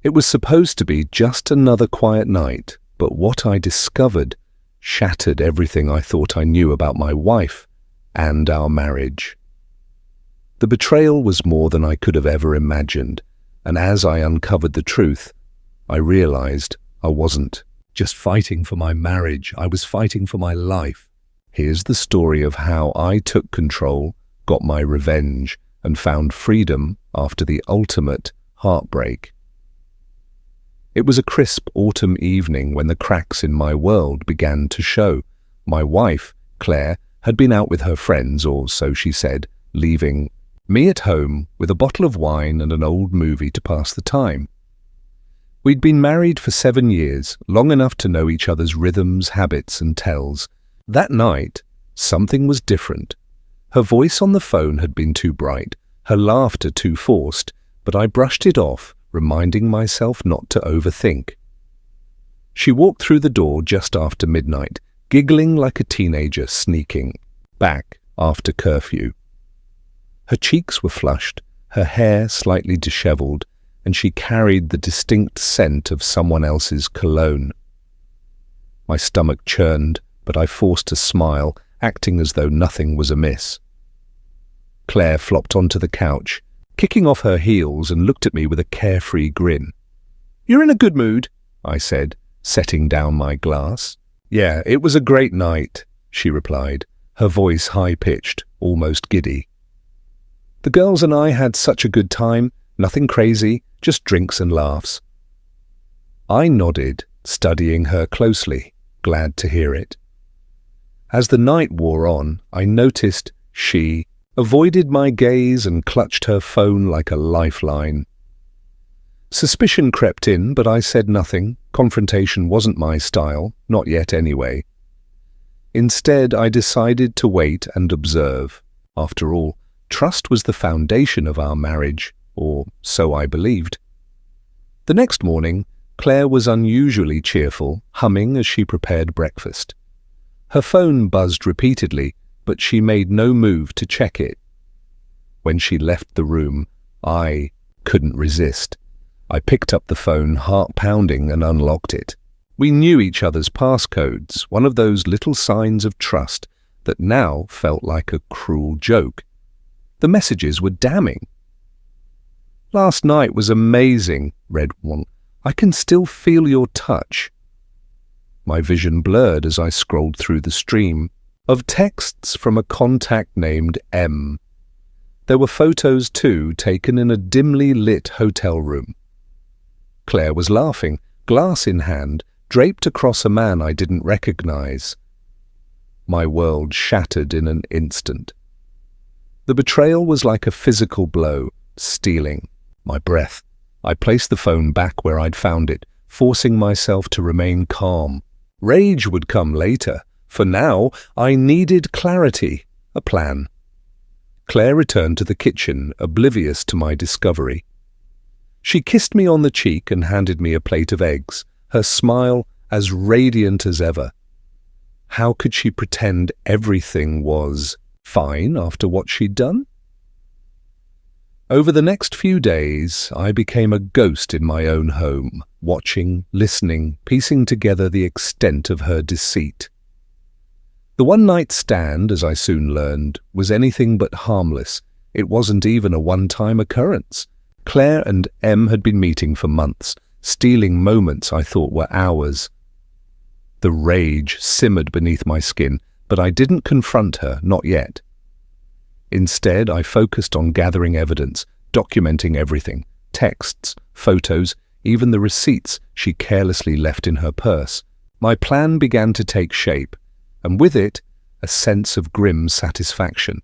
It was supposed to be just another quiet night, but what I discovered shattered everything I thought I knew about my wife and our marriage. The betrayal was more than I could have ever imagined, and as I uncovered the truth, I realized I wasn't just fighting for my marriage, I was fighting for my life. Here's the story of how I took control, got my revenge, and found freedom after the ultimate heartbreak. It was a crisp autumn evening when the cracks in my world began to show. My wife, Claire, had been out with her friends, or so she said, leaving me at home with a bottle of wine and an old movie to pass the time. We'd been married for 7 years, long enough to know each other's rhythms, habits, and tells. That night, something was different. Her voice on the phone had been too bright, her laughter too forced, but I brushed it off, reminding myself not to overthink. She walked through the door just after midnight, giggling like a teenager sneaking back after curfew. Her cheeks were flushed, her hair slightly disheveled, and she carried the distinct scent of someone else's cologne. My stomach churned, but I forced a smile, acting as though nothing was amiss. Claire flopped onto the couch, kicking off her heels, and looked at me with a carefree grin. "You're in a good mood," I said, setting down my glass. "Yeah, it was a great night," she replied, her voice high-pitched, almost giddy. "The girls and I had such a good time, nothing crazy, just drinks and laughs." I nodded, studying her closely, glad to hear it. As the night wore on, I noticed she avoided my gaze and clutched her phone like a lifeline. Suspicion crept in, but I said nothing. Confrontation wasn't my style, not yet anyway. Instead, I decided to wait and observe. After all, trust was the foundation of our marriage, or so I believed. The next morning, Claire was unusually cheerful, humming as she prepared breakfast. Her phone buzzed repeatedly, but she made no move to check it. When she left the room, I couldn't resist. I picked up the phone, heart pounding, and unlocked it. We knew each other's passcodes, one of those little signs of trust that now felt like a cruel joke. The messages were damning. "Last night was amazing," read one. "I can still feel your touch." My vision blurred as I scrolled through the stream of texts from a contact named M. There were photos too, taken in a dimly lit hotel room. Claire was laughing, glass in hand, draped across a man I didn't recognize. My world shattered in an instant. The betrayal was like a physical blow, stealing my breath. I placed the phone back where I'd found it, forcing myself to remain calm. Rage would come later. For now, I needed clarity, a plan. Claire returned to the kitchen, oblivious to my discovery. She kissed me on the cheek and handed me a plate of eggs, her smile as radiant as ever. How could she pretend everything was fine after what she'd done? Over the next few days, I became a ghost in my own home, watching, listening, piecing together the extent of her deceit. The one-night stand, as I soon learned, was anything but harmless. It wasn't even a one-time occurrence. Claire and M had been meeting for months, stealing moments I thought were hours. The rage simmered beneath my skin, but I didn't confront her, not yet. Instead, I focused on gathering evidence, documenting everything, texts, photos, even the receipts she carelessly left in her purse. My plan began to take shape, and with it, a sense of grim satisfaction.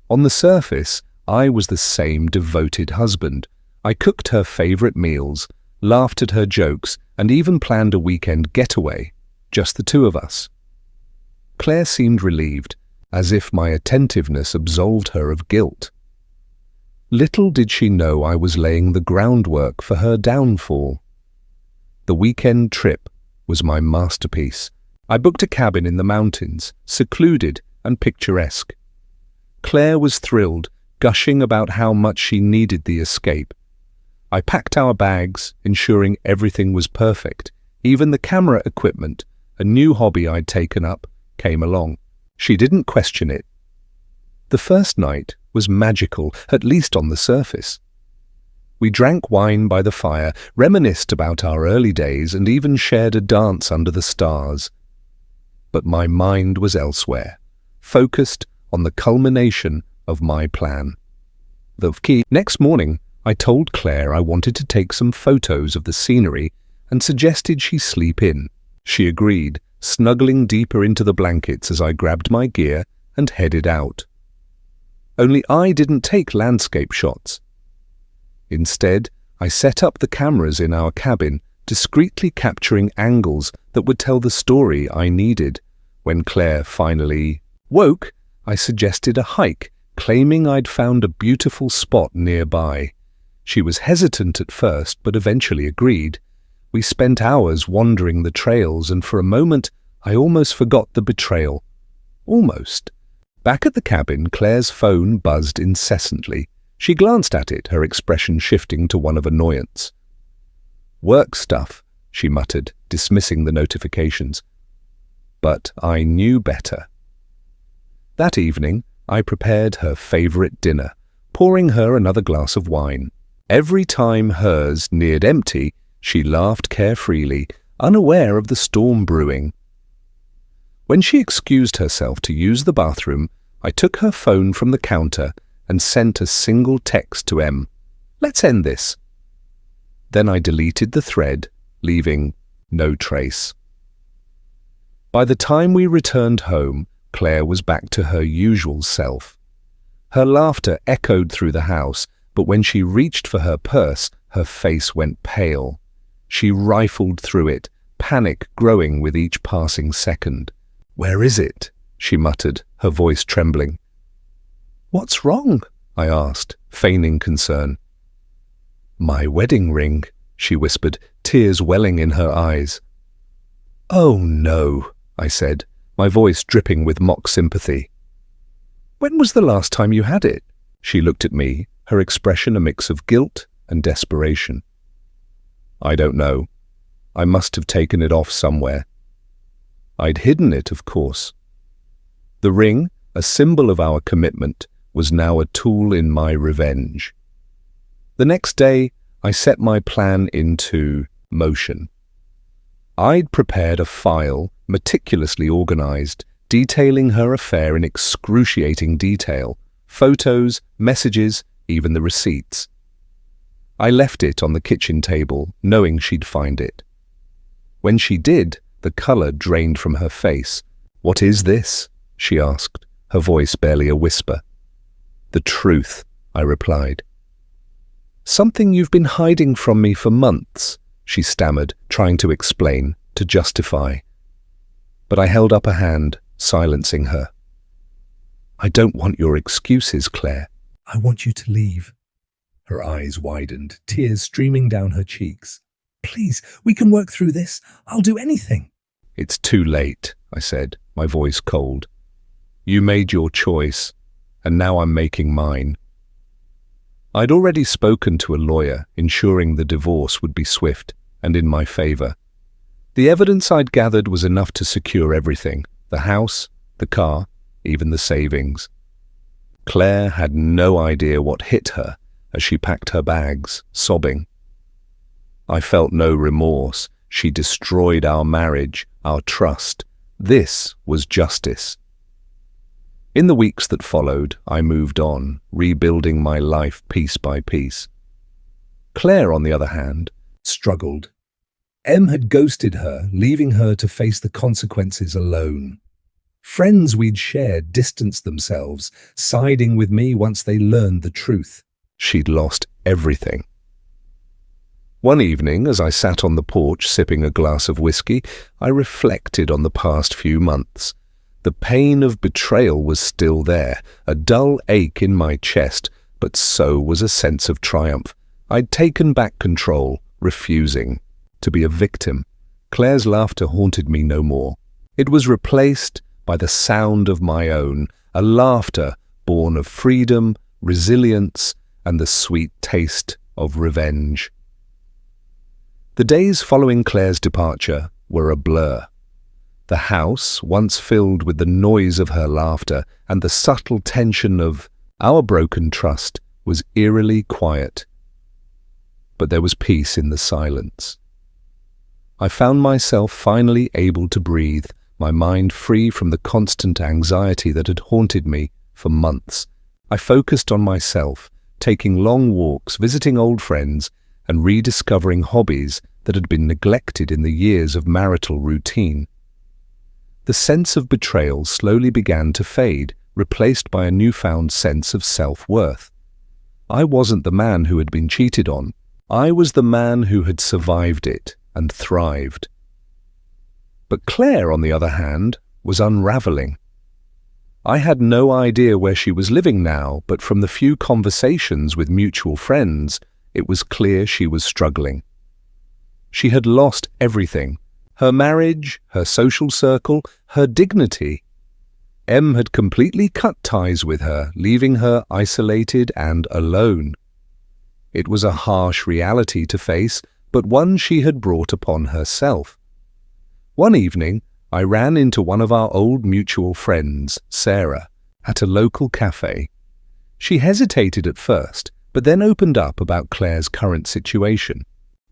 On the surface, I was the same devoted husband. I cooked her favorite meals, laughed at her jokes, and even planned a weekend getaway, just the two of us. Claire seemed relieved, as if my attentiveness absolved her of guilt. Little did she know I was laying the groundwork for her downfall. The weekend trip was my masterpiece. I booked a cabin in the mountains, secluded and picturesque. Claire was thrilled, gushing about how much she needed the escape. I packed our bags, ensuring everything was perfect. Even the camera equipment, a new hobby I'd taken up, came along. She didn't question it. The first night was magical, at least on the surface. We drank wine by the fire, reminisced about our early days, and even shared a dance under the stars. But my mind was elsewhere, focused on the culmination of my plan. Next morning, I told Claire I wanted to take some photos of the scenery and suggested she sleep in. She agreed, snuggling deeper into the blankets as I grabbed my gear and headed out. Only I didn't take landscape shots. Instead, I set up the cameras in our cabin, discreetly capturing angles that would tell the story I needed. When Claire finally woke, I suggested a hike, claiming I'd found a beautiful spot nearby. She was hesitant at first, but eventually agreed. We spent hours wandering the trails, and for a moment, I almost forgot the betrayal. Almost. Back at the cabin, Claire's phone buzzed incessantly. She glanced at it, her expression shifting to one of annoyance. "Work stuff," she muttered, dismissing the notifications. But I knew better. That evening, I prepared her favorite dinner, pouring her another glass of wine. Every time hers neared empty, she laughed carefreely, unaware of the storm brewing. When she excused herself to use the bathroom, I took her phone from the counter and sent a single text to M. "Let's end this." Then I deleted the thread, leaving no trace. By the time we returned home, Claire was back to her usual self. Her laughter echoed through the house, but when she reached for her purse, her face went pale. She rifled through it, panic growing with each passing second. "Where is it?" she muttered, her voice trembling. "What's wrong?" I asked, feigning concern. "My wedding ring," she whispered, tears welling in her eyes. "Oh no," I said, my voice dripping with mock sympathy. "When was the last time you had it?" She looked at me, her expression a mix of guilt and desperation. "I don't know. I must have taken it off somewhere. I'd hidden it, of course." The ring, a symbol of our commitment, was now a tool in my revenge. The next day, I set my plan into motion. I'd prepared a file, meticulously organized, detailing her affair in excruciating detail, photos, messages, even the receipts. I left it on the kitchen table, knowing she'd find it. When she did, the color drained from her face. "What is this?" she asked, her voice barely a whisper. "The truth," I replied. "Something you've been hiding from me for months," she stammered, trying to explain, to justify. But I held up a hand, silencing her. "I don't want your excuses, Claire. I want you to leave." Her eyes widened, tears streaming down her cheeks. "Please, we can work through this. I'll do anything." "It's too late," I said, my voice cold. "You made your choice, and now I'm making mine." I'd already spoken to a lawyer, ensuring the divorce would be swift and in my favor. The evidence I'd gathered was enough to secure everything: the house, the car, even the savings. Claire had no idea what hit her as she packed her bags, sobbing. I felt no remorse. She destroyed our marriage, our trust. This was justice. In the weeks that followed, I moved on, rebuilding my life piece by piece. Claire, on the other hand, struggled. M had ghosted her, leaving her to face the consequences alone. Friends we'd shared distanced themselves, siding with me once they learned the truth. She'd lost everything. One evening, as I sat on the porch sipping a glass of whiskey, I reflected on the past few months. The pain of betrayal was still there, a dull ache in my chest, but so was a sense of triumph. I'd taken back control, refusing to be a victim. Claire's laughter haunted me no more. It was replaced by the sound of my own, a laughter born of freedom, resilience, and the sweet taste of revenge. The days following Claire's departure were a blur. The house, once filled with the noise of her laughter and the subtle tension of our broken trust, was eerily quiet. But there was peace in the silence. I found myself finally able to breathe, my mind free from the constant anxiety that had haunted me for months. I focused on myself, taking long walks, visiting old friends, and rediscovering hobbies that had been neglected in the years of marital routine. The sense of betrayal slowly began to fade, replaced by a newfound sense of self-worth. I wasn't the man who had been cheated on. I was the man who had survived it and thrived. But Claire, on the other hand, was unraveling. I had no idea where she was living now, but from the few conversations with mutual friends, it was clear she was struggling. She had lost everything: her marriage, her social circle, her dignity. Em had completely cut ties with her, leaving her isolated and alone. It was a harsh reality to face, but one she had brought upon herself. One evening, I ran into one of our old mutual friends, Sarah, at a local cafe. She hesitated at first, but then opened up about Claire's current situation.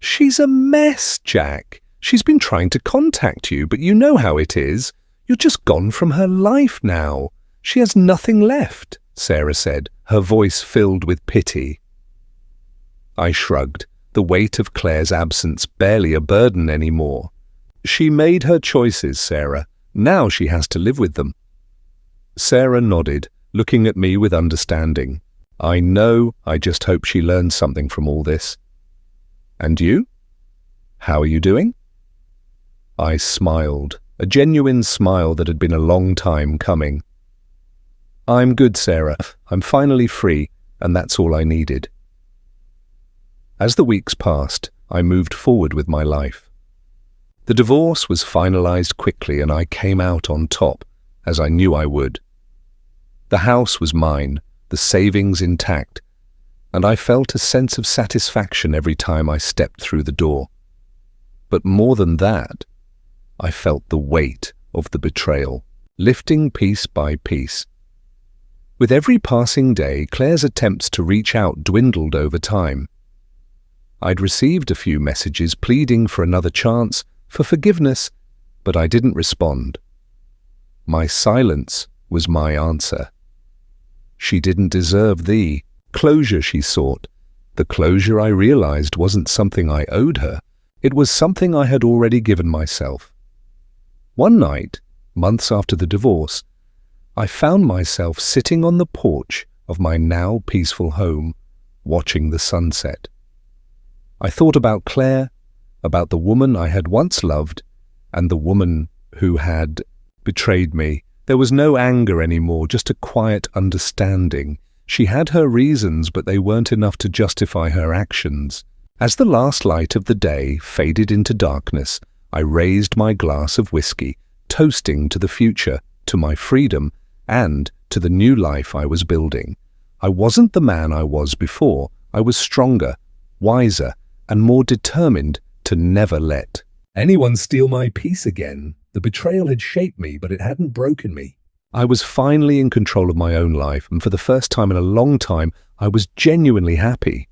"She's a mess, Jack. She's been trying to contact you, but you know how it is. You're just gone from her life now. She has nothing left," Sarah said, her voice filled with pity. I shrugged, the weight of Claire's absence barely a burden anymore. "She made her choices, Sarah. Now she has to live with them." Sarah nodded, looking at me with understanding. "I know, I just hope she learns something from all this." "And you? How are you doing?" I smiled, a genuine smile that had been a long time coming. "I'm good, Sarah. I'm finally free, and that's all I needed." As the weeks passed, I moved forward with my life. The divorce was finalized quickly, and I came out on top, as I knew I would. The house was mine, the savings intact, and I felt a sense of satisfaction every time I stepped through the door. But more than that, I felt the weight of the betrayal, lifting piece by piece. With every passing day, Claire's attempts to reach out dwindled over time. I'd received a few messages pleading for another chance, for forgiveness, but I didn't respond. My silence was my answer. She didn't deserve the closure she sought. The closure, I realized, wasn't something I owed her. It was something I had already given myself. One night, months after the divorce, I found myself sitting on the porch of my now peaceful home, watching the sunset. I thought about Claire, about the woman I had once loved, and the woman who had betrayed me. There was no anger anymore, just a quiet understanding. She had her reasons, but they weren't enough to justify her actions. As the last light of the day faded into darkness, I raised my glass of whiskey, toasting to the future, to my freedom, and to the new life I was building. I wasn't the man I was before. I was stronger, wiser, and more determined to never let anyone steal my peace again. The betrayal had shaped me, but it hadn't broken me. I was finally in control of my own life, and for the first time in a long time, I was genuinely happy.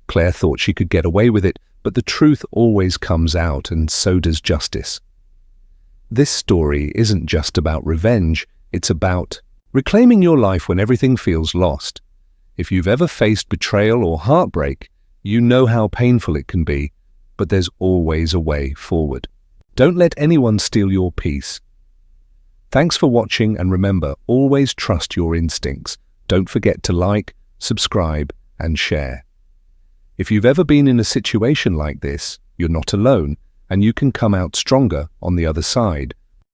Claire thought she could get away with it, but the truth always comes out, and so does justice. This story isn't just about revenge, it's about reclaiming your life when everything feels lost. If you've ever faced betrayal or heartbreak, you know how painful it can be, but there's always a way forward. Don't let anyone steal your peace. Thanks for watching, and remember, always trust your instincts. Don't forget to like, subscribe, and share. If you've ever been in a situation like this, you're not alone, and you can come out stronger on the other side.